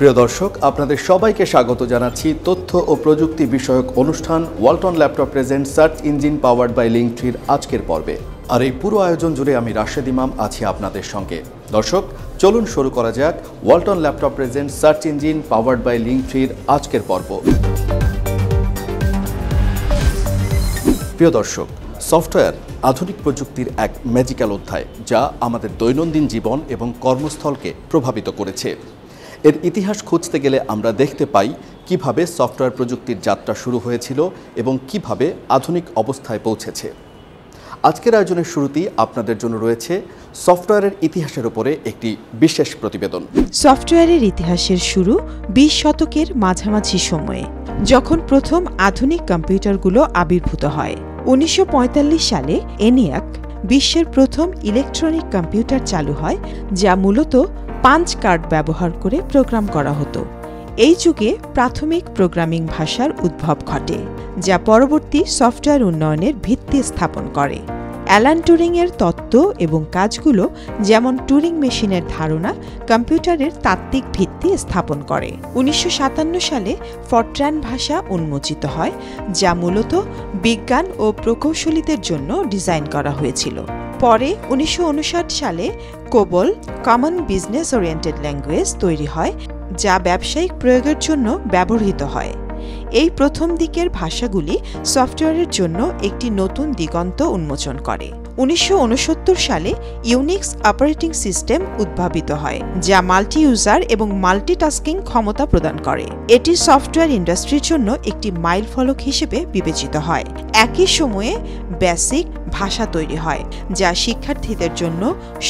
প্রিয় দর্শক, আপনাদের সবাইকে স্বাগত জানাচ্ছি তথ্য ও প্রযুক্তি বিষয়ক অনুষ্ঠান Walton laptop present search engine powered by লিঙ্কট্রির আজকের পর্বে। আর এই পুরো আয়োজন জুড়ে আমি রাশেদ ইমাম আছি আপনাদের সঙ্গে। দর্শক, চলুন শুরু করা যাক Walton laptop present search engine powered by লিঙ্কট্রির আজকের পর্ব। প্রিয় দর্শক, সফটওয়্যার আধুনিক প্রযুক্তির এক ম্যাজিক্যাল অধ্যায়, যা আমাদের দৈনন্দিন জীবন এবং কর্মস্থলকে প্রভাবিত করেছে। এর ইতিহাস খুঁজতে গেলে আমরা দেখতে পাই কিভাবে সফটওয়্যার প্রযুক্তির যাত্রা শুরু হয়েছিল এবং কিভাবে আধুনিক অবস্থায় পৌঁছেছে। আজকের আয়োজনের শুরুতেই আপনাদের জন্য রয়েছে সফটওয়্যারের ইতিহাসের উপরে একটি বিশেষ প্রতিবেদন। সফটওয়্যারের ইতিহাসের শুরু ২০ শতকের মাঝামাঝি সময়ে, যখন প্রথম আধুনিক কম্পিউটারগুলো আবির্ভূত হয়। ১৯৪৫ সালে ENIAC বিশ্বের প্রথম ইলেকট্রনিক কম্পিউটার চালু হয়, যা মূলত পাঞ্চ কার্ড ব্যবহার করে প্রোগ্রাম করা হতো। এই যুগে প্রাথমিক প্রোগ্রামিং ভাষার উদ্ভব ঘটে, যা পরবর্তী সফটওয়্যার উন্নয়নের ভিত্তি স্থাপন করে। অ্যালান টুরিংয়ের তত্ত্ব এবং কাজগুলো, যেমন টুরিং মেশিনের ধারণা, কম্পিউটারের তাত্ত্বিক ভিত্তি স্থাপন করে। ১৯৫৭ সালে ফরট্রান ভাষা উন্মোচিত হয়, যা মূলত বিজ্ঞান ও প্রকৌশলীদের জন্য ডিজাইন করা হয়েছিল। পরে ১৯৫৯ সালে COBOL common business oriented language তৈরি হয়, যা ব্যবসায়িক প্রয়োগের জন্য ব্যবহৃত হয়। এই প্রথম দিকের ভাষাগুলি সফটওয়্যারের জন্য একটি নতুন দিগন্ত উন্মোচন করে। ১৯৬৯ সালে ইউনিক্স অপারেটিং সিস্টেম উদ্ভাবিত হয়, যা মাল্টি ইউজার এবং মাল্টিটাস্কিং ক্ষমতা প্রদান করে। এটি সফটওয়্যার ইন্ডাস্ট্রির জন্য একটি মাইলফলক হিসেবে বিবেচিত হয়। একই সময়ে বেসিক ভাষা তৈরি হয়, যা শিক্ষার্থীদের জন্য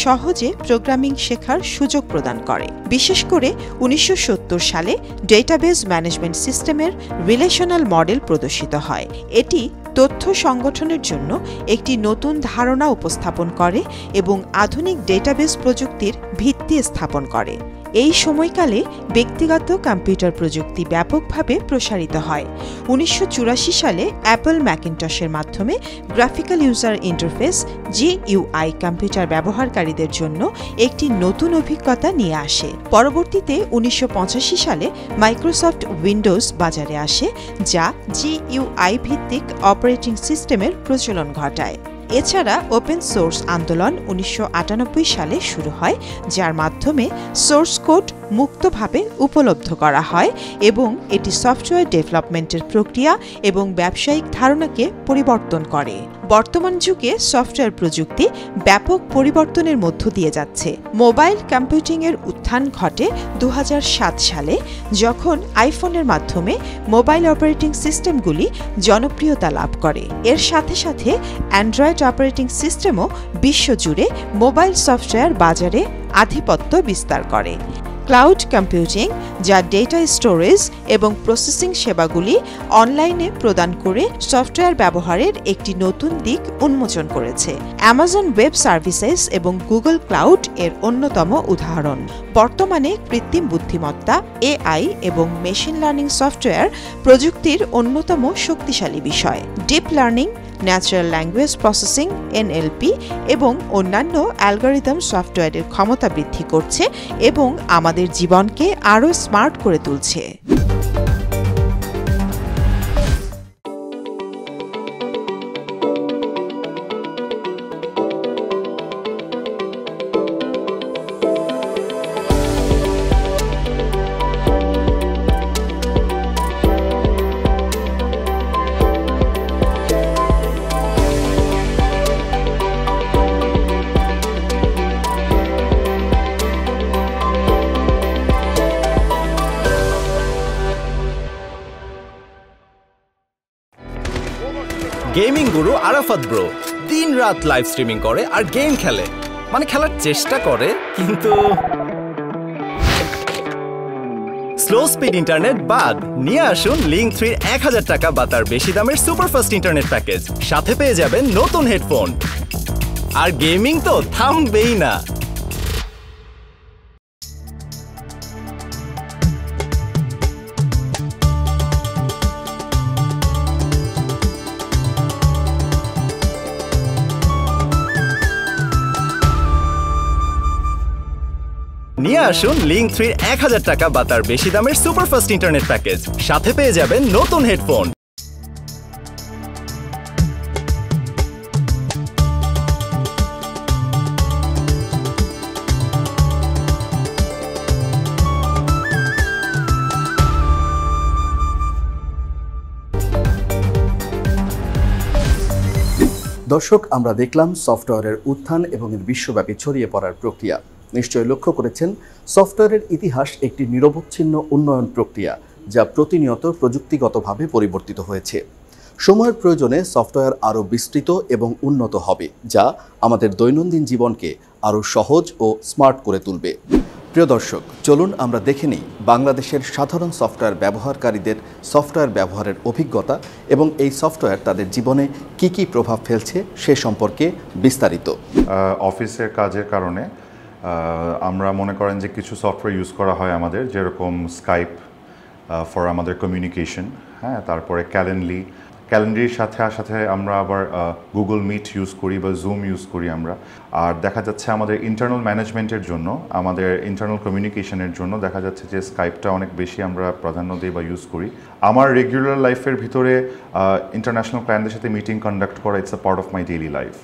সহজে প্রোগ্রামিং শেখার সুযোগ প্রদান করে। বিশেষ করে ১৯৭০ সালে ডেটাবেজ ম্যানেজমেন্ট সিস্টেমের রিলেশনাল মডেল প্রদর্শিত হয়। এটি তথ্য সংগঠনের জন্য একটি নতুন ধারণা উপস্থাপন করে এবং আধুনিক ডেটাবেজ প্রযুক্তির ভিত্তি স্থাপন করে। এই সময়কালে ব্যক্তিগত কম্পিউটার প্রযুক্তি ব্যাপকভাবে প্রসারিত হয়। ১৯৮৪ সালে অ্যাপল ম্যাকিনটশের মাধ্যমে graphical user interface GUI computer ব্যবহারকারীদের জন্য একটি নতুন অভিজ্ঞতা নিয়ে আসে। পরবর্তীতে ১৯৮৫ সালে মাইক্রোসফট উইন্ডোজ বাজারে আসে, যা GUI ভিত্তিক অপারেটিং সিস্টেমের প্রচলন ঘটায়। এছাড়া ওপেন সোর্স আন্দোলন ১৯৯৮ সালে শুরু হয়, যার মাধ্যমে সোর্স কোড মুক্তভাবে উপলব্ধ করা হয় এবং এটি সফটওয়্যার ডেভেলপমেন্টের প্রক্রিয়া এবং ব্যবসায়িক ধারণাকে পরিবর্তন করে। বর্তমান যুগে সফটওয়্যার প্রযুক্তি ব্যাপক পরিবর্তনের মধ্য দিয়ে যাচ্ছে। মোবাইল কম্পিউটিংয়ের উত্থান ঘটে ২০০৭ সালে, যখন আইফোনের মাধ্যমে মোবাইল অপারেটিং সিস্টেমগুলি জনপ্রিয়তা লাভ করে। এর সাথে সাথে অ্যান্ড্রয়েড অপারেটিং সিস্টেমও বিশ্বজুড়ে মোবাইল সফটওয়্যার বাজারে আধিপত্য বিস্তার করে। ক্লাউড কম্পিউটিং, যা ডেটা স্টোরেজ এবং প্রসেসিং সেবাগুলি অনলাইনে প্রদান করে সফটওয়্যার ব্যবহারের একটি নতুন দিক উন্মোচন করেছে। অ্যামাজন ওয়েব সার্ভিসেস এবং গুগল ক্লাউড এর অন্যতম উদাহরণ। বর্তমানে কৃত্রিম বুদ্ধিমত্তা, AI এবং মেশিন লার্নিং সফটওয়্যার প্রযুক্তির অন্যতম শক্তিশালী বিষয়। Deep learning, natural language processing NLP এবং অন্যান্য অ্যালগরিদম সফটওয়্যারের ক্ষমতা বৃদ্ধি করছে এবং আমাদের জীবনকে আরও স্মার্ট করে তুলছে। গেমিং গুরু আরাফাত ব্রো দিন রাত লাইভ স্ট্রিমিং করে আর গেম খেলে, মানে খেলার চেষ্টা করে, কিন্তু স্লো স্পিড ইন্টারনেট বাদ। নিয়ে আসুন লিঙ্ক3 ১,০০০ টাকা বা তার বেশি দামের সুপারফাস্ট ইন্টারনেট প্যাকেজ, সাথে পেয়ে যাবেন নতুন হেডফোন। আর গেমিং তো থামবেই না। নিয়ে আসুন লিংক 3 এর 1000 টাকা বা তার বেশি দামের সুপারফাস্ট ইন্টারনেট প্যাকেজ। সাথে পেয়ে যাবেন নতুন হেডফোন। দর্শক, আমরা দেখলাম সফটওয়্যারের উত্থান এবং এর বিশ্বব্যাপী ছড়িয়ে পড়ার প্রক্রিয়া। নিশ্চয়ই লক্ষ্য করেছেন, সফটওয়্যারের ইতিহাস একটি নিরবচ্ছিন্ন উন্নয়ন প্রক্রিয়া, যা প্রতিনিয়ত প্রযুক্তিগতভাবে পরিবর্তিত হয়েছে। সময়ের প্রয়োজনে সফটওয়্যার আরও বিস্তৃত এবং উন্নত হবে, যা আমাদের দৈনন্দিন জীবনকে আরও সহজ ও স্মার্ট করে তুলবে। প্রিয় দর্শক, চলুন আমরা দেখে নিই বাংলাদেশের সাধারণ সফটওয়্যার ব্যবহারকারীদের সফটওয়্যার ব্যবহারের অভিজ্ঞতা এবং এই সফটওয়্যার তাদের জীবনে কি কি প্রভাব ফেলছে সে সম্পর্কে বিস্তারিত। অফিসের কাজের কারণে আমরা মনে করেন যে কিছু সফটওয়্যার ইউজ করা হয় আমাদের, যেরকম স্কাইপ ফর আমাদের কমিউনিকেশন, হ্যাঁ, তারপরে ক্যালেন্ডারির সাথে আমরা আবার গুগল মিট ইউজ করি বা জুম ইউজ করি আমরা। আর দেখা যাচ্ছে আমাদের ইন্টারনাল ম্যানেজমেন্টের জন্য, আমাদের ইন্টারনাল কমিউনিকেশনের জন্য দেখা যাচ্ছে যে স্কাইপটা অনেক বেশি আমরা প্রাধান্য দিই বা ইউজ করি। আমার রেগুলার লাইফের ভিতরে ইন্টারন্যাশনাল ক্লায়েন্টদের সাথে মিটিং কন্ডাক্ট করা it's a part of my daily life.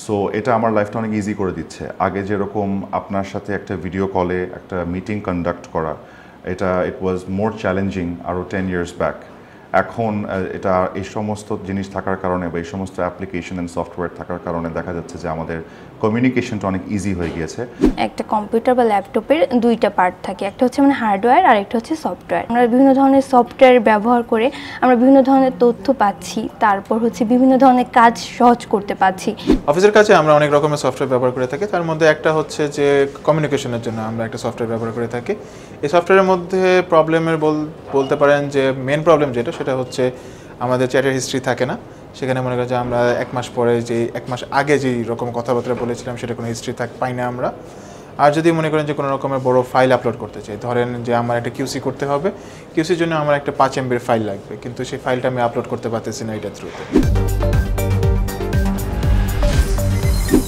So এটা আমার লাইফটা অনেক ইজি করে দিচ্ছে। আগে যেরকম আপনার সাথে একটা ভিডিও কলে একটা মিটিং কন্ডাক্ট করা, ইট ওয়াজ মোর চ্যালেঞ্জিং আরও 10 years ব্যাক। এখন এটা এই সমস্ত জিনিস থাকার কারণে বা এই সমস্ত অ্যাপ্লিকেশন অ্যান্ড সফটওয়্যার থাকার কারণে দেখা যাচ্ছে যে আমাদের কমিউনিকেশনটা অনেক ইজি হয়ে গিয়েছে। একটা কম্পিউটার বা ল্যাপটপের দুইটা পার্ট থাকে, একটা হচ্ছে মানে হার্ডওয়্যার আর একটা হচ্ছে সফটওয়্যার। আমরা বিভিন্ন ধরনের সফটওয়্যার ব্যবহার করে আমরা বিভিন্ন ধরনের তথ্য পাচ্ছি, তারপর হচ্ছে বিভিন্ন ধরনের কাজ সহজ করতে পারছি। অফিসের কাছে আমরা অনেক রকমের সফটওয়্যার ব্যবহার করে থাকি, তার মধ্যে একটা হচ্ছে যে কমিউনিকেশনের জন্য আমরা একটা সফটওয়্যার ব্যবহার করে থাকি। এই সফটওয়্যারের মধ্যে প্রবলেমের বলতে পারেন যে মেন প্রবলেম সেটা হচ্ছে আমাদের চ্যাটের হিস্ট্রি থাকে না। সেখানে মনে করেন যে আমরা 1 মাস পরে যে 1 মাস আগে যেই রকম কথাবার্তা বলেছিলাম সেটা কোনো হিস্ট্রি পাই না আমরা। আর যদি মনে করেন যে কোনো রকমের বড় ফাইল আপলোড করতে চাই, ধরেন যে আমার একটা কিউসি করতে হবে, কিউসির জন্য আমার একটা 5 MB ফাইল লাগবে, কিন্তু সেই ফাইলটা আমি আপলোড করতে পারতেছি না এটার থ্রুতে।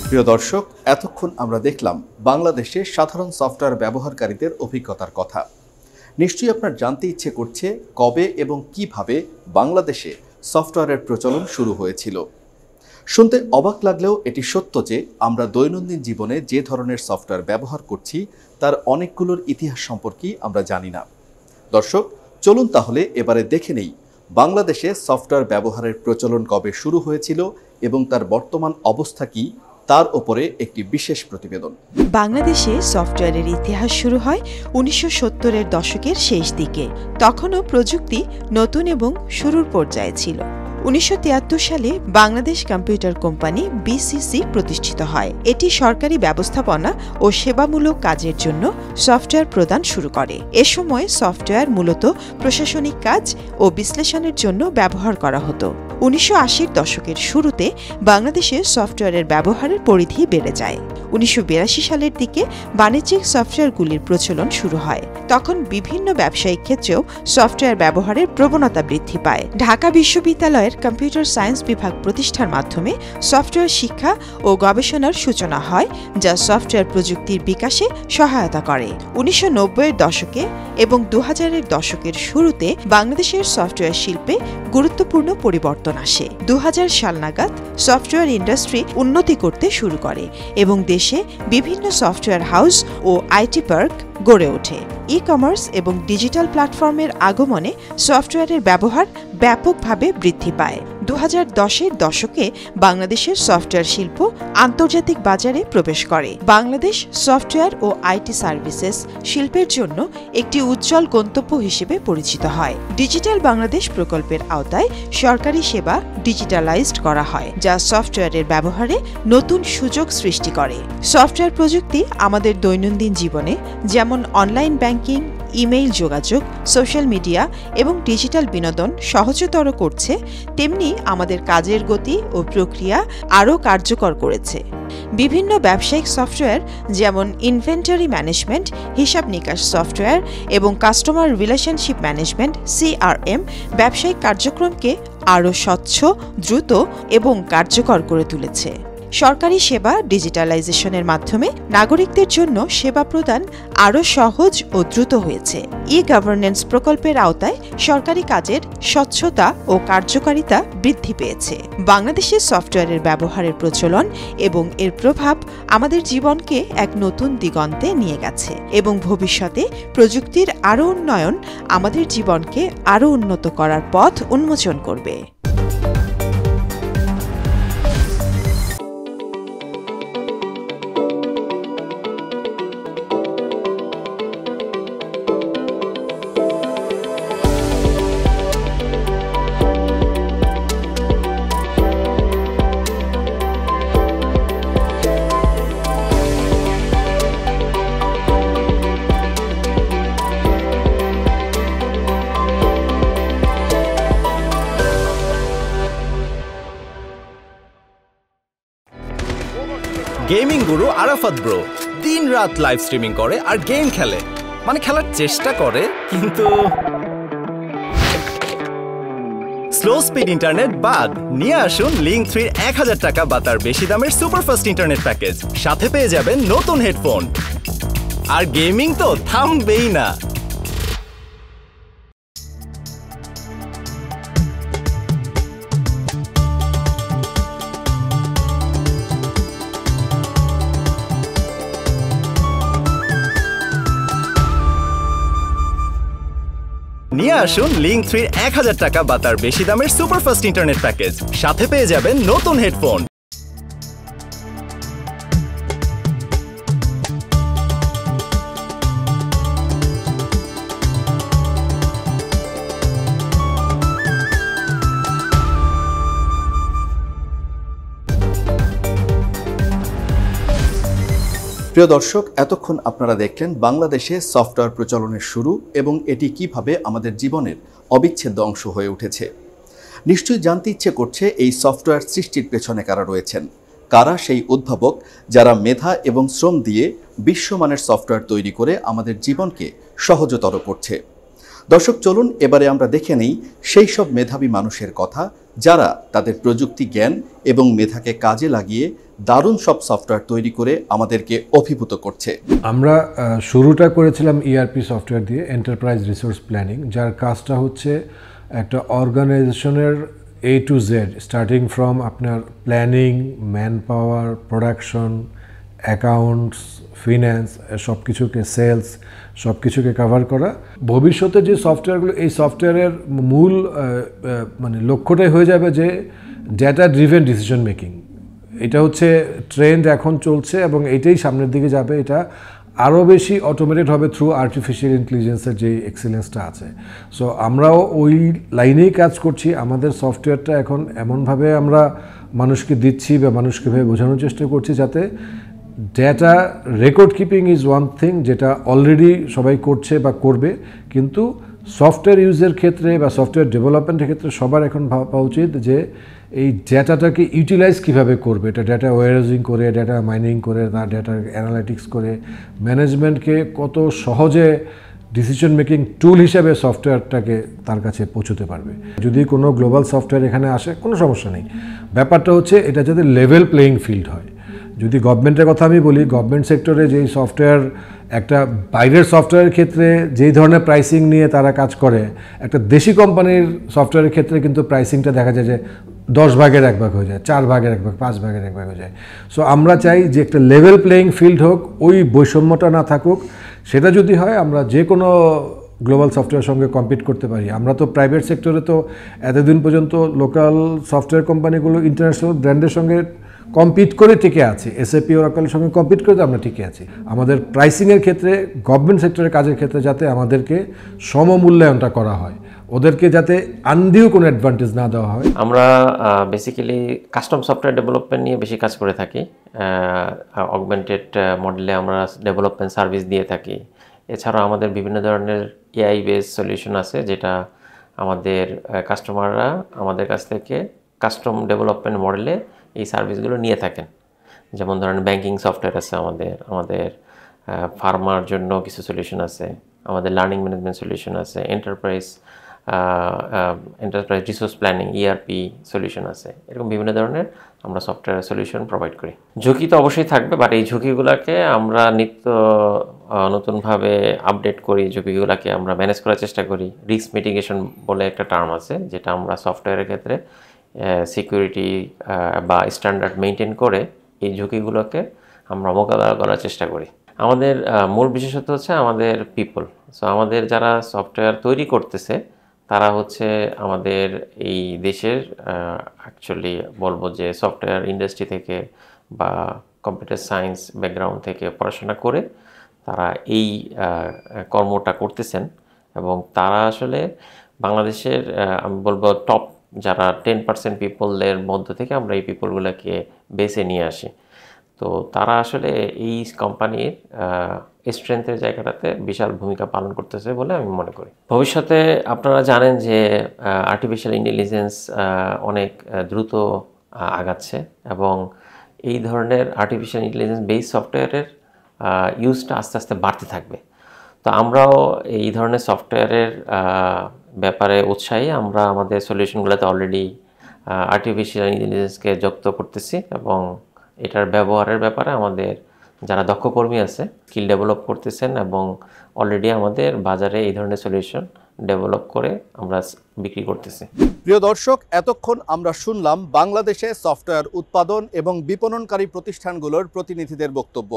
প্রিয় দর্শক, এতক্ষণ আমরা দেখলাম বাংলাদেশে সাধারণ সফটওয়্যার ব্যবহারকারীদের অভিজ্ঞতার কথা। নিশ্চয়ই আপনার জানতে ইচ্ছে করছে কবে এবং কিভাবে বাংলাদেশে সফটওয়্যারের প্রচলন শুরু হয়েছিল। শুনতে অবাক লাগলেও এটি সত্য যে আমরা দৈনন্দিন জীবনে যে ধরনের সফটওয়্যার ব্যবহার করছি তার অনেকগুলোর ইতিহাস সম্পর্কেই আমরা জানি না। দর্শক, চলুন তাহলে এবারে দেখে নেই বাংলাদেশে সফটওয়্যার ব্যবহারের প্রচলন কবে শুরু হয়েছিল এবং তার বর্তমান অবস্থা কী, তার উপরে একটি বিশেষ প্রতিবেদন। বাংলাদেশে সফটওয়্যারের ইতিহাস শুরু হয় 1970-এর দশকের শেষ দিকে। তখনও প্রযুক্তি নতুন এবং শুরুর পর্যায়ে ছিল। 1973 সালে বাংলাদেশ কম্পিউটার কোম্পানি BCC প্রতিষ্ঠিত হয়। এটি সরকারি ব্যবস্থাপনা ও সেবামূলক কাজের জন্য সফটওয়্যার প্রদান শুরু করে। এ সময় সফটওয়্যার মূলত প্রশাসনিক কাজ ও বিশ্লেষণের জন্য ব্যবহার করা হতো। 1980-র দশকের শুরুতে বাংলাদেশে সফটওয়্যারের ব্যবহারের পরিধি বেড়ে যায়। 1982 সালের দিকে বাণিজ্যিক সফটওয়্যারগুলির প্রচলন শুরু হয়। তখন বিভিন্ন ব্যবসায়িক ক্ষেত্রেও সফটওয়্যার ব্যবহারের প্রবণতা বৃদ্ধি পায়। ঢাকা বিশ্ববিদ্যালয়ের কম্পিউটার সায়েন্স বিভাগ প্রতিষ্ঠার মাধ্যমে সফটওয়্যার শিক্ষা ও গবেষণার সূচনা হয়, যা সফটওয়্যার প্রযুক্তির বিকাশে সহায়তা করে। 1990-এর দশকে এবং 2000-এর দশকের শুরুতে বাংলাদেশের সফটওয়্যার শিল্পে গুরুত্বপূর্ণ পরিবর্তন আসে। 2000 সাল নাগাদ সফটওয়্যার ইন্ডাস্ট্রি উন্নতি করতে শুরু করে এবং দেশে বিভিন্ন সফটওয়্যার হাউস ও আইটি পার্ক গড়ে ওঠে। ই-কমার্স এবং ডিজিটাল প্ল্যাটফর্মের আগমনে সফটওয়্যারের ব্যবহার ব্যাপকভাবে বৃদ্ধি পায়। 2010-এর দশকে বাংলাদেশের সফটওয়্যার শিল্প আন্তর্জাতিক বাজারে প্রবেশ করে। বাংলাদেশ সফটওয়্যার ও আইটি সার্ভিসেস শিল্পের জন্য একটি উজ্জ্বল গন্তব্য হিসেবে পরিচিত হয়। ডিজিটাল বাংলাদেশ প্রকল্পের আওতায় সরকারি সেবা ডিজিটালাইজড করা হয়, যা সফটওয়্যারের ব্যবহারে নতুন সুযোগ সৃষ্টি করে। সফটওয়্যার প্রযুক্তি আমাদের দৈনন্দিন জীবনে যেমন অনলাইন ব্যাংকিং, ইমেইল যোগাযোগ, সোশ্যাল মিডিয়া এবং ডিজিটাল বিনোদন সহজতর করছে, তেমনি আমাদের কাজের গতি ও প্রক্রিয়া আরও কার্যকর করেছে। বিভিন্ন ব্যবসায়িক সফটওয়্যার যেমন ইনভেন্টরি ম্যানেজমেন্ট, হিসাব নিকাশ সফটওয়্যার এবং কাস্টমার রিলেশনশিপ ম্যানেজমেন্ট CRM ব্যবসায়িক কার্যক্রমকে আরও স্বচ্ছ, দ্রুত এবং কার্যকর করে তুলেছে। সরকারি সেবা ডিজিটালাইজেশনের মাধ্যমে নাগরিকদের জন্য সেবা প্রদান আরও সহজ ও দ্রুত হয়েছে। ই-গভর্নেন্স প্রকল্পের আওতায় সরকারি কাজের স্বচ্ছতা ও কার্যকারিতা বৃদ্ধি পেয়েছে। বাংলাদেশে সফটওয়্যারের ব্যবহারের প্রচলন এবং এর প্রভাব আমাদের জীবনকে এক নতুন দিগন্তে নিয়ে গেছে এবং ভবিষ্যতে প্রযুক্তির আরও উন্নয়ন আমাদের জীবনকে আরও উন্নত করার পথ উন্মোচন করবে। গেমিং গুরু আরাফাত ব্রো দিন রাত লাইভ স্ট্রিমিং করে আর গেম খেলে, মানে খেলার চেষ্টা করে, কিন্তু স্লো স্পিড ইন্টারনেট বাদ নিয়ে আসুন লিংক 3 1000 টাকা বা তার বেশি দামের সুপারফাস্ট ইন্টারনেট প্যাকেজ। সাথে পেয়ে যাবেন নতুন হেডফোন। আর গেমিং তো থামবেই না। নিয়ে আসুন লিংক 3 1000 টাকা বা তার বেশি দামের সুপারফাস্ট ইন্টারনেট প্যাকেজ। সাথে পেয়ে যাবেন নতুন হেডফোন। প্রিয় দর্শক, এতক্ষণ আপনারা দেখলেন বাংলাদেশে সফটওয়্যার প্রচলনের শুরু এবং এটি কিভাবে আমাদের জীবনের অবিচ্ছেদ্য অংশ হয়ে উঠেছে। নিশ্চয়ই জানতে ইচ্ছে করছে এই সফটওয়্যার সৃষ্টির পেছনে কারা রয়েছেন, কারা সেই উদ্ভাবক যারা মেধা এবং শ্রম দিয়ে বিশ্বমানের সফটওয়্যার তৈরি করে আমাদের জীবনকে সহজতর করছে। দর্শক, চলুন এবারে আমরা দেখে নেই সেই সব মেধাবী মানুষের কথা যারা তাদের প্রযুক্তি জ্ঞান এবং মেধাকে কাজে লাগিয়ে দারুণ সব সফটওয়্যার তৈরি করে আমাদেরকে অভিভূত করছে। আমরা শুরুটা করেছিলাম ইআরপি সফটওয়্যার দিয়ে, এন্টারপ্রাইজ রিসোর্স প্ল্যানিং, যার কাজটা হচ্ছে একটা অর্গানাইজেশনের A to Z, starting from আপনার planning, man power, production, accounts, finance, সব কিছুকে, সেলস, সব কিছুকে কভার করা। ভবিষ্যতে যে সফটওয়্যারগুলো, এই সফটওয়্যারের মূল মানে লক্ষ্যটাই হয়ে যাবে যে ডেটা ড্রিভেন ডিসিশন মেকিং। এটা হচ্ছে ট্রেন্ড এখন চলছে এবং এটাই সামনের দিকে যাবে। এটা আরও বেশি অটোমেটেড হবে থ্রু আর্টিফিশিয়াল ইন্টেলিজেন্সের যে এক্সিলেন্সটা আছে। সো আমরাও ওই লাইনেই কাজ করছি। আমাদের সফটওয়্যারটা এখন এমনভাবে আমরা মানুষকে দিচ্ছি বা মানুষকে ভেবে বোঝানোর চেষ্টা করছি যাতে data record keeping is one thing, যেটা অলরেডি সবাই করছে বা করবে, কিন্তু সফটওয়্যার ইউজের ক্ষেত্রে বা সফটওয়্যার ডেভেলপমেন্টের ক্ষেত্রে সবার এখন ভাবা উচিত যে এই ডেটাটাকে ইউটিলাইজ কীভাবে করবে। এটা ডেটা ওয়্যারহাউজিং করে, ডেটা মাইনিং করে, তার ডেটা অ্যানালাইটিক্স করে ম্যানেজমেন্টকে কত সহজে ডিসিশন মেকিং টুল হিসেবে সফটওয়্যারটাকে তার কাছে পৌঁছতে পারবে। যদি কোনো গ্লোবাল সফটওয়্যার এখানে আসে কোনো সমস্যা নেই, ব্যাপারটা হচ্ছে এটা যাতে লেভেল প্লেয়িং ফিল্ড হয়। যদি গভর্নমেন্টের কথা আমি বলি, গভর্নমেন্ট সেক্টরে যেই সফটওয়্যার একটা বাইরের সফটওয়্যারের ক্ষেত্রে যেই ধরনের প্রাইসিং নিয়ে তারা কাজ করে, একটা দেশি কোম্পানির সফটওয়্যারের ক্ষেত্রে কিন্তু প্রাইসিংটা দেখা যায় যে 10 ভাগের 1 ভাগ হয়ে যায়, 4 ভাগের 1 ভাগ, 5 ভাগের 1 ভাগ হয়ে যায়। সো আমরা চাই যে একটা লেভেল প্লেয়িং ফিল্ড হোক, ওই বৈষম্যটা না থাকুক। সেটা যদি হয় আমরা যে কোনো গ্লোবাল সফটওয়্যার সঙ্গে কম্পিট করতে পারি। আমরা তো প্রাইভেট সেক্টরে তো এতদিন পর্যন্ত লোকাল সফটওয়্যার কোম্পানিগুলো ইন্টারন্যাশনাল ব্র্যান্ডের সঙ্গে কম্পিট করে টিকে আছে, এসএপি ওরাকলের সঙ্গে কম্পিট করে তো আমরা টিকে আছি। আমাদের প্রাইসিংয়ের ক্ষেত্রে, গভর্নমেন্ট সেক্টরের কাজের ক্ষেত্রে যাতে আমাদেরকে সমমূল্যায়নটা করা হয়, ওদেরকে যাতে আনডিউ কোনো অ্যাডভান্টেজ না দেওয়া হয়। আমরা বেসিক্যালি কাস্টম সফটওয়্যার ডেভেলপমেন্ট নিয়ে বেশি কাজ করে থাকি। অগমেন্টেড মডেলে আমরা ডেভেলপমেন্ট সার্ভিস দিয়ে থাকি। এছাড়াও আমাদের বিভিন্ন ধরনের এআই বেস সলিউশন আছে, যেটা আমাদের কাস্টমাররা আমাদের কাছ থেকে কাস্টম ডেভেলপমেন্ট মডেলে এই সার্ভিসগুলো নিয়ে থাকেন। যেমন ধরেন ব্যাংকিং সফটওয়্যার আছে আমাদের ফার্মার জন্য কিছু সলিউশন আছে, আমাদের লার্নিং ম্যানেজমেন্ট সলিউশন আছে, enterprise enterprise resource planning, ERP solution আছে, এরকম বিভিন্ন ধরনের আমরা সফটওয়্যার সলিউশন প্রোভাইড করি। ঝুঁকি তো অবশ্যই থাকবে, বাট এই ঝুঁকিগুলোকে আমরা নিত্য নতুনভাবে আপডেট করি, ঝুঁকিগুলোকে আমরা ম্যানেজ করার চেষ্টা করি। রিস্ক মিটিগেশন বলে একটা টার্ম আছে, যেটা আমরা সফটওয়্যারের ক্ষেত্রে সিকিউরিটি বা স্ট্যান্ডার্ড মেনটেন করে এই ঝুঁকিগুলোকে আমরা মোকাবেলা করার চেষ্টা করি। আমাদের মূল বিশেষত্ব হচ্ছে আমাদের পিপল। সো আমাদের যারা সফটওয়্যার তৈরি করতেছে তারা হচ্ছে আমাদের এই দেশের অ্যাকচুয়ালি বলবো যে সফটওয়্যার ইন্ডাস্ট্রি থেকে বা কম্পিউটার সায়েন্স ব্যাকগ্রাউন্ড থেকে পড়াশোনা করে তারা এই কর্মটা করতেছেন, এবং তারা আসলে বাংলাদেশের আমি বলবো টপ যারা 10% পিপলের মধ্য থেকে আমরা এই পিপলগুলোকে বেছে নিয়ে আসি। তো তারা আসলে এই কোম্পানির স্ট্রেংথের জায়গাটাতে বিশাল ভূমিকা পালন করতেছে বলে আমি মনে করি। ভবিষ্যতে আপনারা জানেন যে আর্টিফিশিয়াল ইন্টেলিজেন্স অনেক দ্রুত আগাচ্ছে, এবং এই ধরনের আর্টিফিশিয়াল ইন্টেলিজেন্স বেস সফটওয়্যারের ইউজটা আস্তে আস্তে বাড়তে থাকবে। তো আমরাও এই ধরনের সফটওয়্যারের ব্যাপারে উৎসাহী। আমরা আমাদের সলিউশনগুলোতে অলরেডি আর্টিফিশিয়াল ইন্টেলিজেন্সকে যুক্ত করতেছি, এবং এটার ব্যবহারের ব্যাপারে আমাদের যারা দক্ষ কর্মী আছে স্কিল ডেভেলপ করতেছেন, এবং অলরেডি আমাদের বাজারে এই ধরনের সলিউশন ডেভেলপ করে আমরা বিক্রি করতেছি। প্রিয় দর্শক, এতক্ষণ আমরা শুনলাম বাংলাদেশে সফটওয়্যার উৎপাদন এবং বিপণনকারী প্রতিষ্ঠানগুলোর প্রতিনিধিদের বক্তব্য।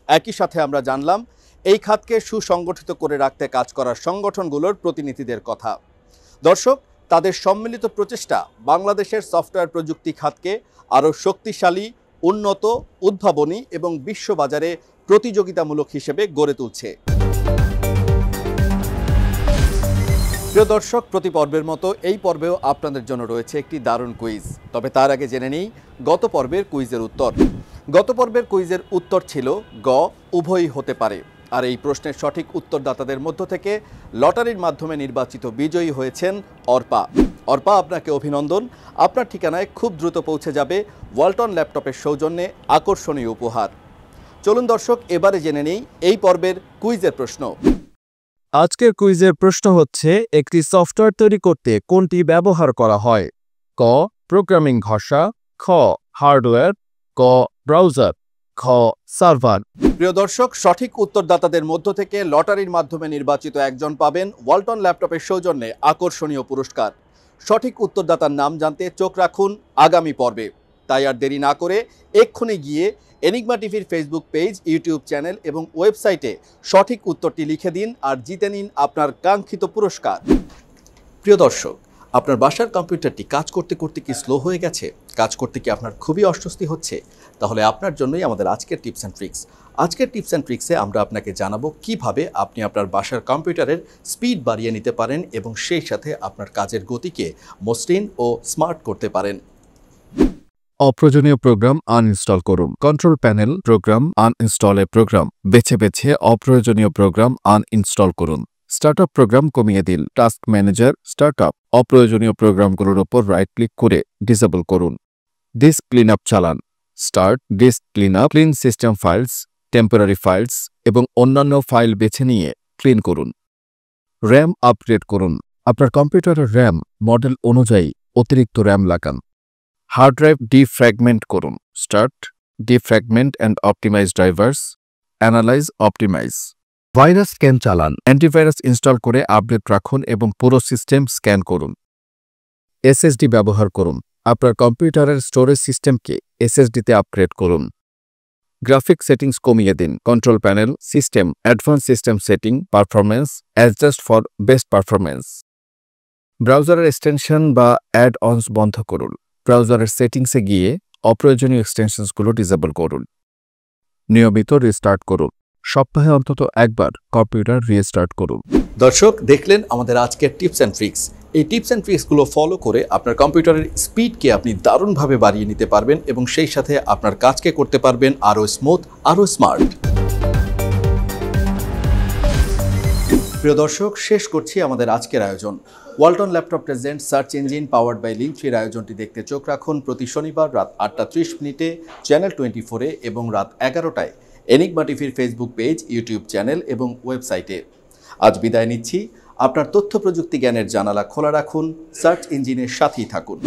একই সাথে আমরা জানলাম এই খাতকে সুসংগঠিত করে রাখতে কাজ করার সংগঠনগুলোর প্রতিনিধিদের কথা। দর্শক, তাদের সম্মিলিত প্রচেষ্টা বাংলাদেশের সফটওয়্যার প্রযুক্তি খাতকে আরও শক্তিশালী, উন্নত, উদ্ভাবনী এবং বিশ্ববাজারে প্রতিযোগিতামূলক হিসেবে গড়ে তুলছে। প্রিয় দর্শক, প্রতি পর্বের মতো এই পর্বেও আপনাদের জন্য রয়েছে একটি দারুণ কুইজ। তবে তার আগে জেনে নিই গত পর্বের কুইজের উত্তর। গত পর্বের কুইজের উত্তর ছিল গ, উভয়ই হতে পারে। আর এই প্রশ্নের সঠিক উত্তরদাতাদের মধ্য থেকে লটারির মাধ্যমে নির্বাচিত বিজয়ী হয়েছেন অর্পা। অর্পা, আপনাকে অভিনন্দন। আপনার ঠিকানায় খুব দ্রুত পৌঁছে যাবে ওয়ালটন ল্যাপটপের সৌজন্যে আকর্ষণীয় উপহার। চলুন দর্শক, এবারে জেনে নেই এই পর্বের কুইজের প্রশ্ন। আজকের কুইজের প্রশ্ন হচ্ছে, একটি সফটওয়্যার তৈরি করতে কোনটি ব্যবহার করা হয়? ক, প্রোগ্রামিং ভাষা, খ, হার্ডওয়্যার, ক, ব্রাউজার, খ, সার্ভার। প্রিয় দর্শক, সঠিক উত্তরদাতাদের মধ্য থেকে লটারির মাধ্যমে নির্বাচিত একজন পাবেন ওয়ালটন ল্যাপটপের সৌজন্যে আকর্ষণীয় পুরস্কার। সঠিক উত্তরদাতার নাম জানতে চোখ রাখুন আগামী পর্বে। তাই আর দেরি না করে এক্ষুনি গিয়ে এনিগমা টিভির ফেসবুক পেজ, ইউটিউব চ্যানেল এবং ওয়েবসাইটে সঠিক উত্তরটি লিখে দিন আর জিতে নিন আপনার কাঙ্ক্ষিত পুরস্কার। প্রিয় দর্শক, আপনার বাসার কম্পিউটারটি কাজ করতে করতে কি স্লো হয়ে গেছে? কাজ করতে কি আপনার খুবই অস্বস্তি হচ্ছে? তাহলে আপনার জন্যই আমাদের আজকের টিপস অ্যান্ড ট্রিক্স। আজকের টিপস অ্যান্ড ট্রিক্সে আমরা আপনাকে জানাবো কিভাবে আপনি আপনার বাসার কম্পিউটারের স্পিড বাড়িয়ে নিতে পারেন এবং সেই সাথে আপনার কাজের গতিকে মসৃণ ও স্মার্ট করতে পারেন। অপ্রয়োজনীয় প্রোগ্রাম আনইনস্টল করুন। Control panel program uninstall a program বেছে বেছে অপ্রয়োজনীয় প্রোগ্রাম আনইনস্টল করুন। স্টার্টআপ প্রোগ্রাম কমিয়ে দিন। টাস্ক ম্যানেজার স্টার্টআপ অপ্রয়োজনীয় প্রোগ্রামগুলোর উপর রাইট ক্লিক করে ডিসেবল করুন। ডিস্ক ক্লিন আপ চালান। Start disk clean up, clean system files, temporary files এবং অন্যান্য ফাইল বেছে নিয়ে ক্লিন করুন। র্যাম আপগ্রেড করুন। আপনার কম্পিউটারের র্যাম মডেল অনুযায়ী অতিরিক্ত র্যাম লাগান। হার্ড ড্রাইভ ডিফ্র্যাগমেন্ট করুন। Start defragment and optimize drivers, analyze, optimize. Virus scan চালান। অ্যান্টিভাইরাস ইনস্টল করে আপডেট রাখুন এবং পুরো সিস্টেম স্ক্যান করুন। এসএসডি ব্যবহার করুন। আপনার কম্পিউটারের স্টোরেজ সিস্টেমকে এসএসডিতে আপগ্রেড করুন। গ্রাফিক সেটিংস কমিয়ে দিন। Control panel, system, advance system setting, performance, adjust for best performance. ব্রাউজারের এক্সটেনশন বা অ্যাড অনস বন্ধ করুন। ব্রাউজারের সেটিংসে গিয়ে অপ্রয়োজনীয় এক্সটেনশনসগুলো ডিসেবল করুন। নিয়মিত রিস্টার্ট করুন। সপ্তাহে অন্তত একবার কম্পিউটার রিস্টার্ট করুন। দর্শক, দেখলেন আমাদের আজকের টিপস অ্যান্ড ট্রিক্স। এই টিপস অ্যান্ড ট্রিক্সগুলো ফলো করে আপনার কম্পিউটারের স্পিডকে আপনি দারুণভাবে বাড়িয়ে নিতে পারবেন এবং সেই সাথে আপনার কাজকে করতে পারবেন আরও স্মুথ, আরও স্মার্ট। প্রিয় দর্শক, শেষ করছি আমাদের আজকের আয়োজন। Walton laptop present search engine powered by লিঙ্কট্রির আয়োজনটি দেখতে চোখ রাখুন প্রতি শনিবার রাত 8:30 চ্যানেল 24-এ এবং রাত 11টায় এনিগমা টিভির ফেসবুক পেজ, ইউটিউব চ্যানেল এবং ওয়েবসাইটে। আজ বিদায় নিচ্ছি। আপনার তথ্য প্রযুক্তি জ্ঞানের জানালা খোলা রাখুন, সার্চ ইঞ্জিনের সাথেই থাকুন।